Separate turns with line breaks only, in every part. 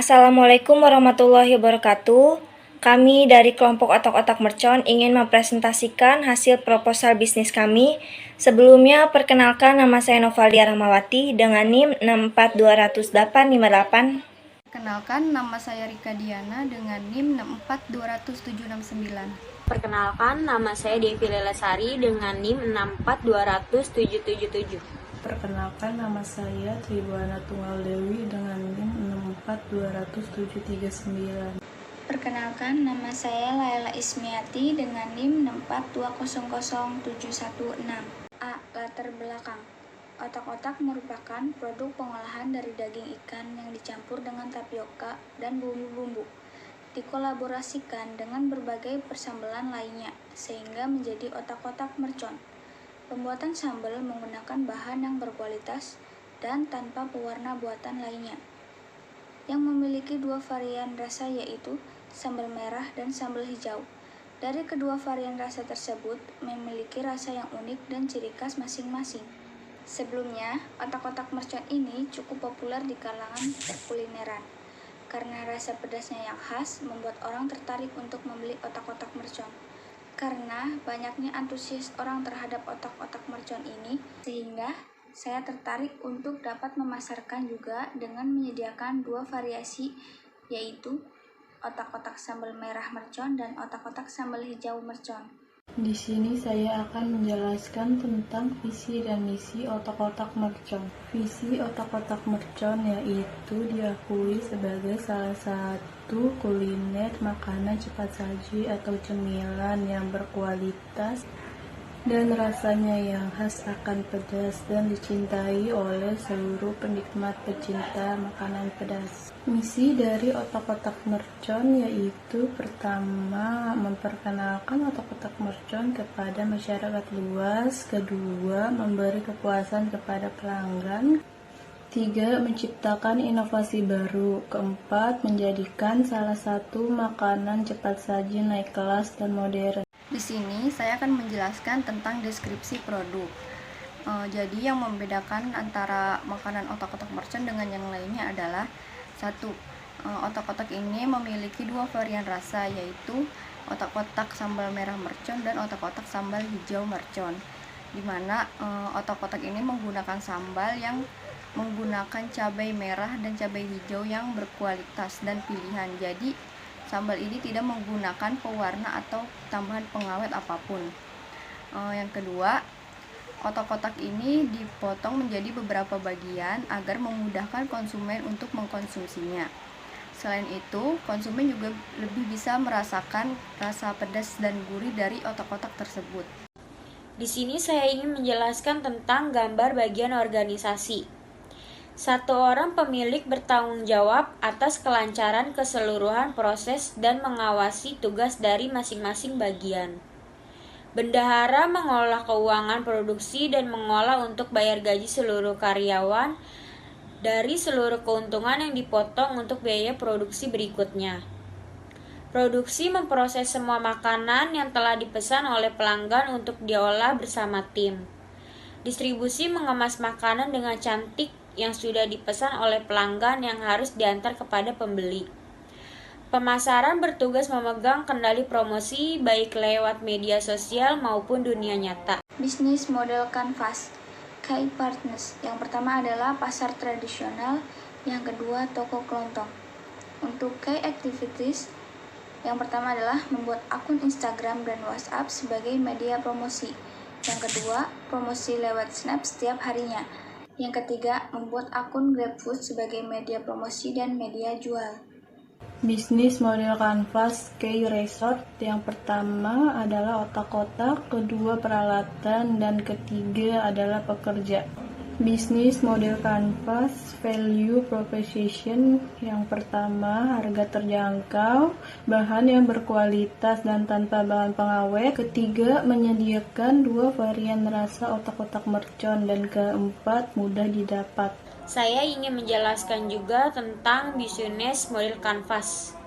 Assalamualaikum warahmatullahi wabarakatuh. Kami dari kelompok Otak-Otak Mercon ingin mempresentasikan hasil proposal bisnis kami. Sebelumnya, perkenalkan nama saya Novaldia Rahmawati dengan NIM 6420858.
Perkenalkan, nama saya Rika Diana dengan NIM 6420769.
Perkenalkan, nama saya Devi Lelasari dengan NIM 6420777.
Perkenalkan, nama saya Tribuana Tunggal Dewi dengan NIM 6420739.
Perkenalkan, nama saya Laila Ismiati dengan NIM 642000716. A. Latar belakang. Otak-otak merupakan produk pengolahan dari daging ikan yang dicampur dengan tapioka dan bumbu-bumbu. Dikolaborasikan dengan berbagai persambelan lainnya, sehingga menjadi otak-otak mercon. Pembuatan sambal menggunakan bahan yang berkualitas dan tanpa pewarna buatan lainnya, yang memiliki dua varian rasa yaitu sambal merah dan sambal hijau. Dari kedua varian rasa tersebut memiliki rasa yang unik dan ciri khas masing-masing. Sebelumnya, otak-otak mercon ini cukup populer di kalangan perkulineran. Karena rasa pedasnya yang khas, membuat orang tertarik untuk membeli otak-otak mercon. Karena banyaknya antusias orang terhadap otak-otak mercon ini, sehingga saya tertarik untuk dapat memasarkan juga dengan menyediakan dua variasi, yaitu otak-otak sambal merah mercon dan otak-otak sambal hijau mercon.
Di sini saya akan menjelaskan tentang visi dan misi otak-otak mercon. Visi otak-otak mercon yaitu diakui sebagai salah satu kuliner makanan cepat saji atau cemilan yang berkualitas dan rasanya yang khas akan pedas dan dicintai oleh seluruh penikmat pecinta makanan pedas. Misi dari otak-otak mercon yaitu pertama, memperkenalkan otak-otak mercon kepada masyarakat luas. Kedua, memberi kepuasan kepada pelanggan. Tiga, menciptakan inovasi baru. Keempat, menjadikan salah satu makanan cepat saji naik kelas dan modern.
Di sini saya akan menjelaskan tentang deskripsi produk. Jadi yang membedakan antara makanan otak-otak mercon dengan yang lainnya adalah satu, otak-otak ini memiliki dua varian rasa, yaitu otak-otak sambal merah mercon dan otak-otak sambal hijau mercon. Dimana otak-otak ini menggunakan sambal yang menggunakan cabai merah dan cabai hijau yang berkualitas dan pilihan. Jadi sambal ini tidak menggunakan pewarna atau tambahan pengawet apapun. Yang kedua, otak-otak ini dipotong menjadi beberapa bagian agar memudahkan konsumen untuk mengkonsumsinya. Selain itu, konsumen juga lebih bisa merasakan rasa pedas dan gurih dari otak-otak tersebut.
Di sini saya ingin menjelaskan tentang gambar bagian organisasi. Satu orang pemilik bertanggung jawab atas kelancaran keseluruhan proses dan mengawasi tugas dari masing-masing bagian. Bendahara mengolah keuangan produksi dan mengolah untuk bayar gaji seluruh karyawan dari seluruh keuntungan yang dipotong untuk biaya produksi berikutnya. Produksi memproses semua makanan yang telah dipesan oleh pelanggan untuk diolah bersama tim. Distribusi mengemas makanan dengan cantik yang sudah dipesan oleh pelanggan yang harus diantar kepada pembeli. Pemasaran bertugas memegang kendali promosi baik lewat media sosial maupun dunia nyata.
Bisnis model kanvas. Key partners. Yang pertama adalah pasar tradisional, yang kedua toko kelontong. Untuk key activities, yang pertama adalah membuat akun Instagram dan WhatsApp sebagai media promosi. Yang kedua, promosi lewat Snap setiap harinya. Yang ketiga, membuat akun GrabFood sebagai media promosi dan media jual.
Bisnis model kanvas Key Resort. Yang pertama adalah otak-otak, kedua peralatan, dan ketiga adalah pekerja. Bisnis model kanvas Value Proposition. Yang pertama, harga terjangkau, bahan yang berkualitas dan tanpa bahan pengawet. Ketiga, menyediakan dua varian rasa otak-otak mercon. Dan keempat, mudah didapat.
Saya ingin menjelaskan juga tentang bisnis model kanvas.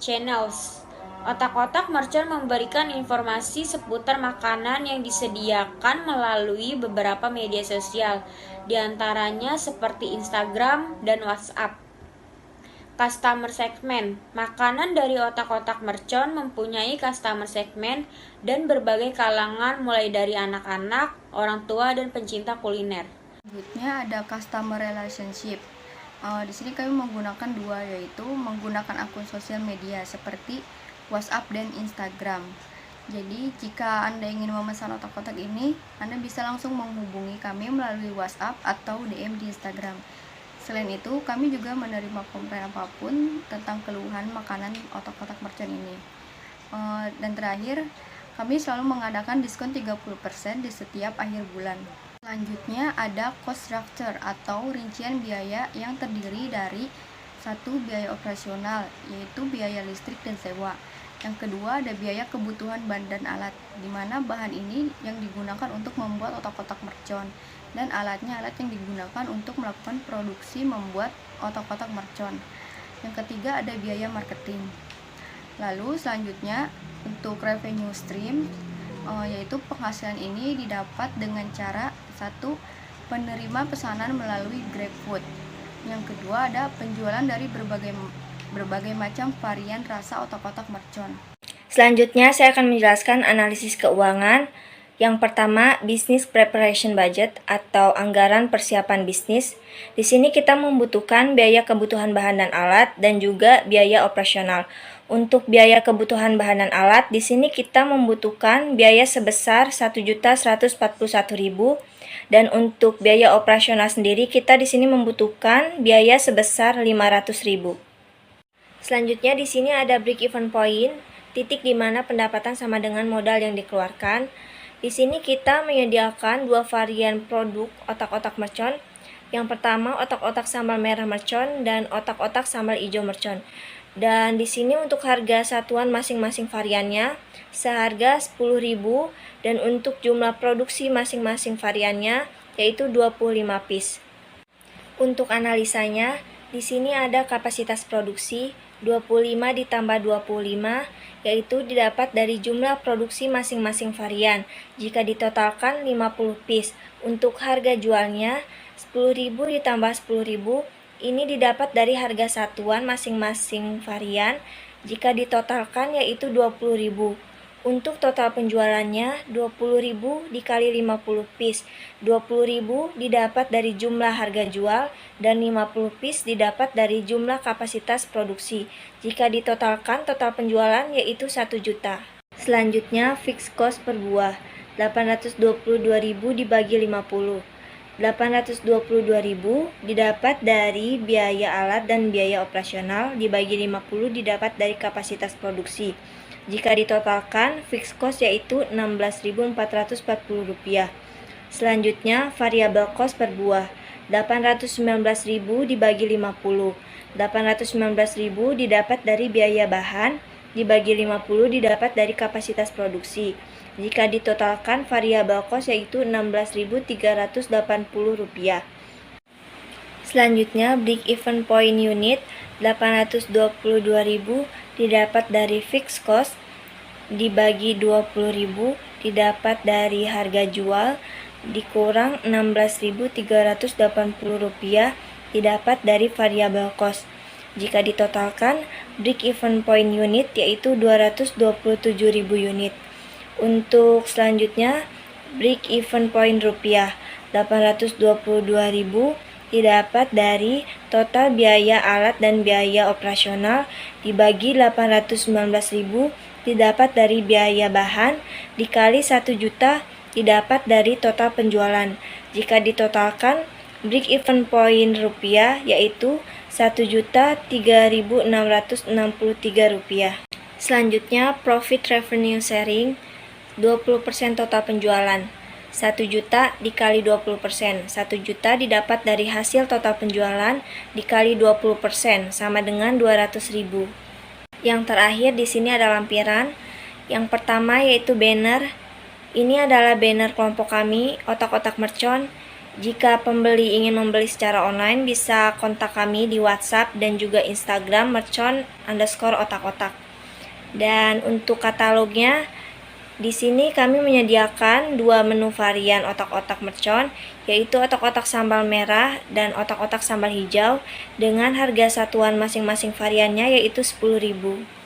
Channels. Otak-otak mercon memberikan informasi seputar makanan yang disediakan melalui beberapa media sosial, diantaranya seperti Instagram dan WhatsApp. Customer segment. Makanan dari otak-otak mercon mempunyai customer segment dan berbagai kalangan mulai dari anak-anak, orang tua, dan pencinta kuliner.
Selanjutnya ada customer relationship. Di sini kami menggunakan dua, yaitu menggunakan akun sosial media seperti WhatsApp dan Instagram. Jadi jika Anda ingin memesan otak-otak ini, Anda bisa langsung menghubungi kami melalui WhatsApp atau DM di Instagram. Selain itu, kami juga menerima komplain apapun tentang keluhan makanan otak-otak merchant ini. Dan terakhir, kami selalu mengadakan diskon 30% di setiap akhir bulan. Selanjutnya ada cost structure atau rincian biaya yang terdiri dari satu, biaya operasional, yaitu biaya listrik dan sewa. Yang kedua ada biaya kebutuhan bahan dan alat, di mana bahan ini yang digunakan untuk membuat otak-otak mercon, dan alatnya alat yang digunakan untuk melakukan produksi membuat otak-otak mercon. Yang ketiga ada biaya marketing. Lalu selanjutnya untuk revenue stream, yaitu penghasilan ini didapat dengan cara satu, penerima pesanan melalui GrabFood. Yang kedua ada penjualan dari berbagai macam varian rasa otak-otak mercon.
Selanjutnya saya akan menjelaskan analisis keuangan. Yang pertama, business preparation budget atau anggaran persiapan bisnis. Di sini kita membutuhkan biaya kebutuhan bahan dan alat dan juga biaya operasional. Untuk biaya kebutuhan bahan dan alat, di sini kita membutuhkan biaya sebesar 1.141.000 dan untuk biaya operasional sendiri kita di sini membutuhkan biaya sebesar 500.000. Selanjutnya di sini ada break even point, titik di mana pendapatan sama dengan modal yang dikeluarkan. Di sini kita menyediakan dua varian produk otak-otak mercon. Yang pertama otak-otak sambal merah mercon dan otak-otak sambal hijau mercon. Dan di sini untuk harga satuan masing-masing variannya seharga 10.000 dan untuk jumlah produksi masing-masing variannya yaitu 25 piece. Untuk analisanya, di sini ada kapasitas produksi 25 ditambah 25 yaitu didapat dari jumlah produksi masing-masing varian. Jika ditotalkan 50 piece. Untuk harga jualnya 10.000 ditambah 10.000 ini didapat dari harga satuan masing-masing varian. Jika ditotalkan yaitu 20.000. Untuk total penjualannya 20.000 dikali 50 piece. 20.000 didapat dari jumlah harga jual dan 50 piece didapat dari jumlah kapasitas produksi. Jika ditotalkan total penjualan yaitu 1 juta. Selanjutnya fixed cost per buah 822.000 dibagi 50. 822.000 didapat dari biaya alat dan biaya operasional dibagi 50 didapat dari kapasitas produksi. Jika ditotalkan, fixed cost yaitu Rp16.440. Selanjutnya, variable cost per buah 819.000 dibagi 50. 819.000 didapat dari biaya bahan dibagi 50 didapat dari kapasitas produksi. Jika ditotalkan, variable cost yaitu Rp16.380. Selanjutnya, break even point unit 822.000 didapat dari fixed cost dibagi 20.000 didapat dari harga jual dikurang Rp16.380 didapat dari variable cost. Jika ditotalkan, break even point unit yaitu 227.000 unit. Untuk selanjutnya, break even point rupiah 822.000 didapat dari total biaya alat dan biaya operasional dibagi 819.000 didapat dari biaya bahan dikali 1 juta didapat dari total penjualan. Jika ditotalkan, break even point rupiah yaitu Rp1.3.663. Selanjutnya, profit revenue sharing 20% total penjualan. 1 juta dikali 20%. 1 juta didapat dari hasil total penjualan dikali 20% sama dengan 200.000. Yang terakhir di sini ada lampiran. Yang pertama yaitu banner. Ini adalah banner kelompok kami, otak-otak mercon. Jika pembeli ingin membeli secara online bisa kontak kami di WhatsApp dan juga Instagram mercon_otak-otak. Dan untuk katalognya Di sini kami menyediakan dua menu varian otak-otak mercon, yaitu otak-otak sambal merah dan otak-otak sambal hijau dengan harga satuan masing-masing variannya yaitu 10.000.